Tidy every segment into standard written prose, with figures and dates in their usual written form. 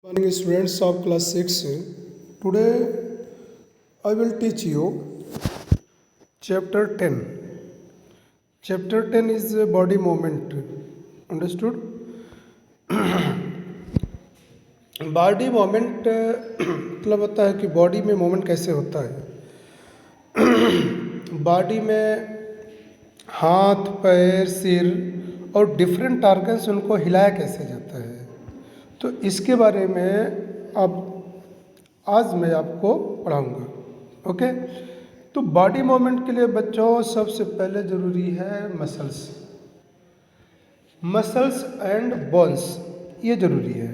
Morning students of class 6. Today I will teach you chapter 10. Chapter 10 is body movement. Understood? Body moment मतलब होता है कि body में moment कैसे होता है। बॉडी में हाथ, पैर, सिर और डिफरेंट ऑर्गन्स उनको हिलाया कैसे जाता है, तो इसके बारे में अब आज मैं आपको पढ़ाऊँगा। ओके, तो बॉडी मूवमेंट के लिए बच्चों सबसे पहले ज़रूरी है मसल्स एंड बोन्स, ये ज़रूरी है।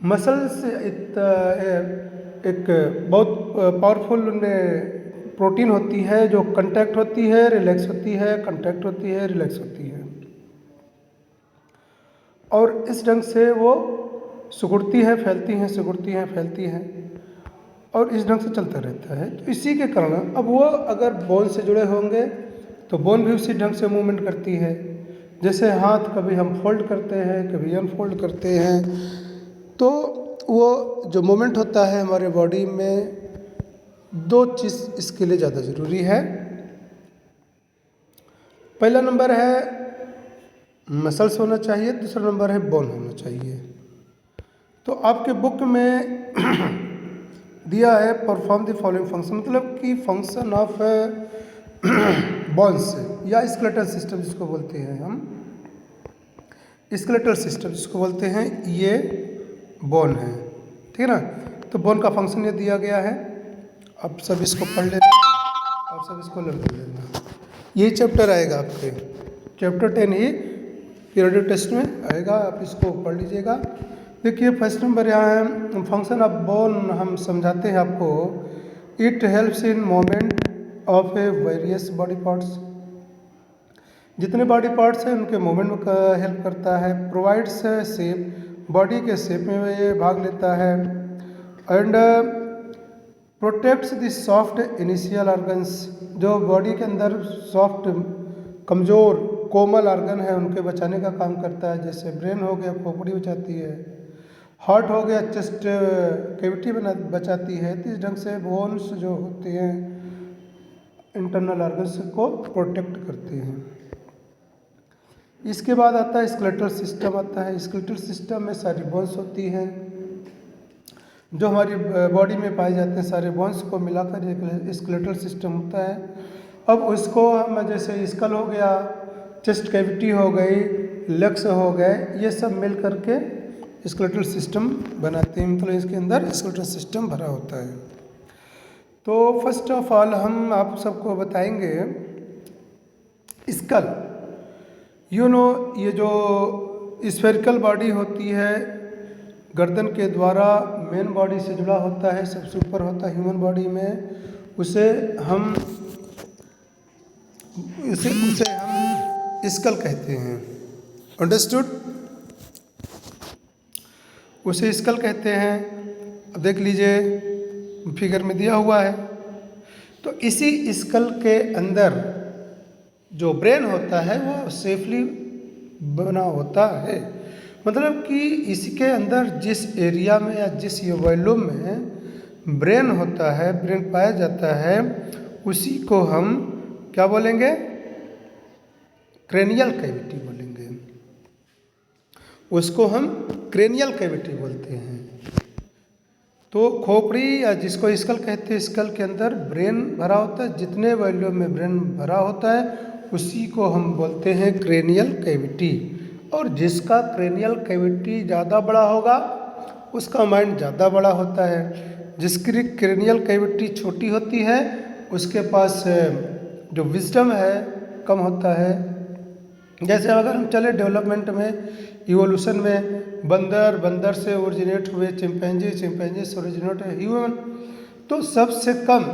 मसल्स एक बहुत पावरफुल प्रोटीन होती है जो कंटैक्ट होती है, रिलैक्स होती है, कंटैक्ट होती है, रिलैक्स होती है, और इस ढंग से वो सिकुड़ती है, फैलती हैं, सिकुड़ती हैं, फैलती हैं, और इस ढंग से चलता रहता है। तो इसी के कारण अब वो अगर बोन से जुड़े होंगे तो बोन भी उसी ढंग से मूवमेंट करती है। जैसे हाथ कभी हम फोल्ड करते हैं, कभी अनफोल्ड करते हैं, तो वो जो मूवमेंट होता है हमारे बॉडी में, दो चीज़ इसके लिए ज़्यादा ज़रूरी है। पहला नंबर है मसल्स होना चाहिए, दूसरा नंबर है बोन होना चाहिए। तो आपके बुक में दिया है परफॉर्म द फॉलोइंग फंक्शन, मतलब कि फंक्शन ऑफ बोन्स या स्केलेटल सिस्टम जिसको बोलते हैं हम, स्केलेटल सिस्टम जिसको बोलते हैं, ये बोन है, ठीक है ना। तो बोन का फंक्शन ये दिया गया है, आप सब इसको पढ़ लेना, आप सब इसको लर्न कर लेना। यही चैप्टर आएगा आपके, चैप्टर 10 ही पीरियडिक टेस्ट में आएगा, आप इसको पढ़ लीजिएगा। देखिए फर्स्ट नंबर यहाँ है फंक्शन ऑफ बोन, हम समझाते हैं आपको। It helps in movement of A various body parts, जितने बॉडी पार्ट्स हैं उनके मूवमेंट का हेल्प करता है। प्रोवाइड्स शेप, बॉडी के शेप में ये भाग लेता है। And protects the soft initial organs, जो बॉडी के अंदर सॉफ्ट, कमज़ोर, कोमल ऑर्गन है उनके बचाने का काम करता है। जैसे ब्रेन हो गया, खोपड़ी बचाती है, हार्ट हो गया, चेस्ट कैविटी बचाती है। तो इस ढंग से बोन्स जो होते हैं इंटरनल ऑर्गन्स को प्रोटेक्ट करते हैं। इसके बाद आता है स्केलेटल सिस्टम आता है। स्केलेटल सिस्टम में सारी बोन्स होती हैं जो हमारी बॉडी में पाए जाते हैं, सारे बोन्स को मिलाकर एक स्केलेटल सिस्टम होता है। अब उसको हम जैसे स्कल हो गया, चेस्ट कैविटी हो गई, लेग्स हो गए, ये सब मिल करके स्केलेटल सिस्टम बनाते हैं, मतलब इसके अंदर स्केलेटल सिस्टम भरा होता है। तो फर्स्ट ऑफ ऑल हम आप सबको बताएंगे स्कल। ये जो स्फेरिकल बॉडी होती है, गर्दन के द्वारा मेन बॉडी से जुड़ा होता है, सबसे ऊपर होता है ह्यूमन बॉडी में, उसे हम स्कल कहते हैं। अंडरस्टूड? उसे स्कल कहते हैं। अब देख लीजिए फिगर में दिया हुआ है, तो इसी स्कल के अंदर जो ब्रेन होता है वो सेफली बना होता है, मतलब कि इसके अंदर जिस एरिया में या जिस वॉल्यूम में ब्रेन होता है, ब्रेन पाया जाता है, उसी को हम क्या बोलेंगे? क्रेनियल कैविटी बोलेंगे। उसको हम क्रेनियल कैविटी बोलते हैं। तो खोपड़ी या जिसको स्कल कहते हैं, स्कल के अंदर ब्रेन भरा होता है, जितने वॉल्यूम में ब्रेन भरा होता है उसी को हम बोलते हैं क्रेनियल कैविटी। और जिसका क्रेनियल कैविटी ज़्यादा बड़ा होगा उसका माइंड ज़्यादा बड़ा होता है, जिसकी क्रेनियल कैविटी छोटी होती है उसके पास जो विजडम है कम होता है। जैसे अगर हम चले डेवलपमेंट में, इवोल्यूशन में, बंदर से ओरिजिनेट हुए चिंपैंजी, चिंपैंजी से ओरिजिनेट हुए ह्यूमन, तो सबसे कम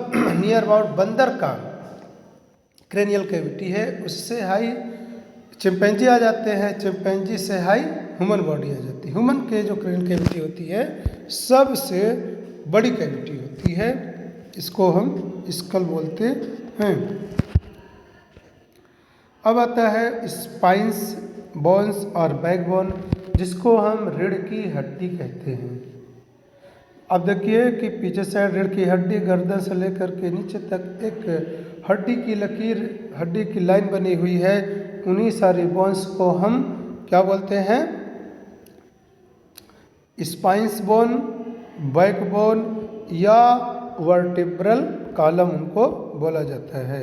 नियर अबाउट बंदर का क्रेनियल कैविटी है, उससे हाई चिंपैंजी आ जाते हैं, चिंपैंजी से हाई ह्यूमन बॉडी आ जाती है। ह्यूमन के जो क्रेनियल कैविटी होती है सबसे बड़ी कैविटी होती है, इसको हम स्कल बोलते हैं। अब आता है स्पाइंस, बोन्स और बैकबोन। जिसको हम रीढ़ की हड्डी कहते हैं। अब देखिए कि पीछे साइड रीढ़ की हड्डी गर्दन से लेकर के नीचे तक एक हड्डी की लकीर, हड्डी की लाइन बनी हुई है। उन्हीं सारे बोन्स को हम क्या बोलते हैं? स्पाइंस बोन, बैकबोन या वर्टिब्रल कॉलम उनको बोला जाता है।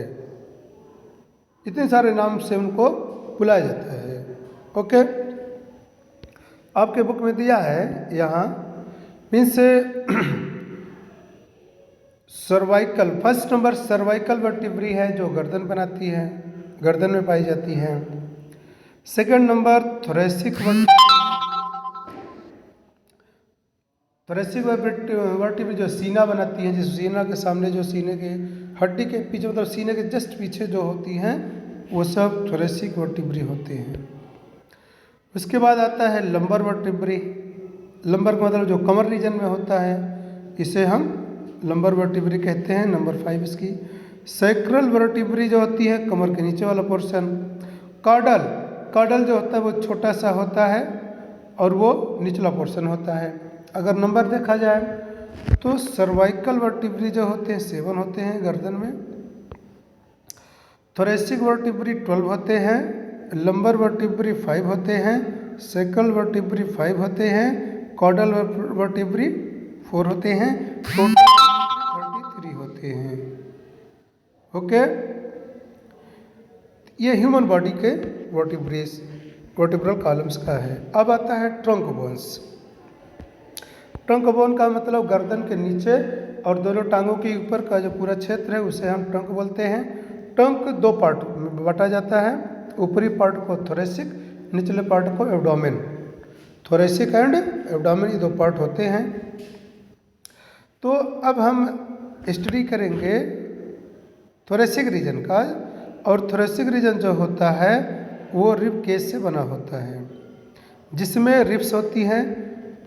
इतने सारे नाम से उनको बुलाया जाता है। ओके, आपके बुक में दिया है यहाँ means cervical. First number cervical vertebrae है जो गर्दन बनाती है, गर्दन में पाई जाती है। सेकंड नंबर थोरेसिक वर्टिब्री जो सीना बनाती है, जिस सीना के सामने जो सीने के हड्डी के पीछे मतलब सीने के जस्ट पीछे जो होती हैं वो सब थोरेसिक वर्टिब्री होते हैं। उसके बाद आता है लंबर वर्टिब्री। लंबर का मतलब जो कमर रीजन में होता है, इसे हम लंबर वर्टिब्री कहते हैं। नंबर 5 इसकी सैक्रल वर्टिब्री जो होती है कमर के नीचे वाला पोर्शन। कॉर्डल जो होता है वो छोटा सा होता है और वो निचला पोर्शन होता है। अगर नंबर देखा जाए तो सर्वाइकल वर्टिब्री जो होते हैं 7 होते हैं गर्दन में, थोरेसिक वर्टिब्री 12 होते हैं, लंबर वर्टिब्री 5 होते हैं, सैक्रल वर्टिब्री 5 होते हैं, कॉर्डल वर्टिब्री 4 होते हैं, टोटल 33 होते हैं। ओके, ये ह्यूमन बॉडी के वर्टिब्रल कॉलम्स का है। अब आता है ट्रंक बोन्स। ट्रंक बोन का मतलब गर्दन के नीचे और दोनों टांगों के ऊपर का जो पूरा क्षेत्र है उसे हम ट्रंक बोलते हैं। ट्रंक 2 पार्ट में बांटा जाता है, ऊपरी पार्ट को थोरेसिक, निचले पार्ट को एब्डोमेन। थोरेसिक एंड एब्डोमेन ये 2 पार्ट होते हैं। तो अब हम स्टडी करेंगे थोरेसिक रीजन का, और थोरेसिक रीजन जो होता है वो रिब केज से बना होता है, जिसमें रिब्स होती हैं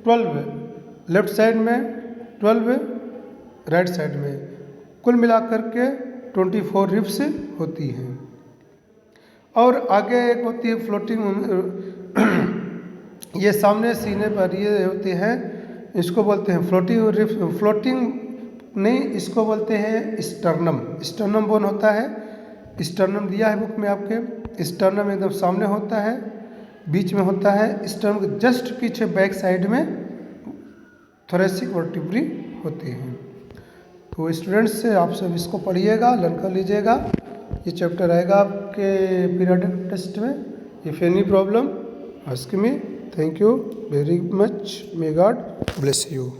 12 लेफ्ट साइड में, 12 राइट साइड में, कुल मिलाकर के 24 रिब्स होती हैं। और आगे एक होती है फ्लोटिंग, ये सामने सीने पर ये होते हैं, इसको बोलते हैं फ्लोटिंग रिब्स। फ्लोटिंग नहीं, इसको बोलते हैं स्टर्नम। स्टर्नम बोन होता है, स्टर्नम दिया है बुक में आपके। स्टर्नम एकदम सामने होता है, बीच में होता है। स्टर्नम के जस्ट पीछे बैक साइड में थोरेसिक वर्टिब्री होती हैं। तो स्टूडेंट्स से आप सब इसको पढ़िएगा, लर्न कर लीजिएगा। ये चैप्टर आएगा आपके पीरियडिक टेस्ट में। If any problem ask me. Thank you very much. May God bless you.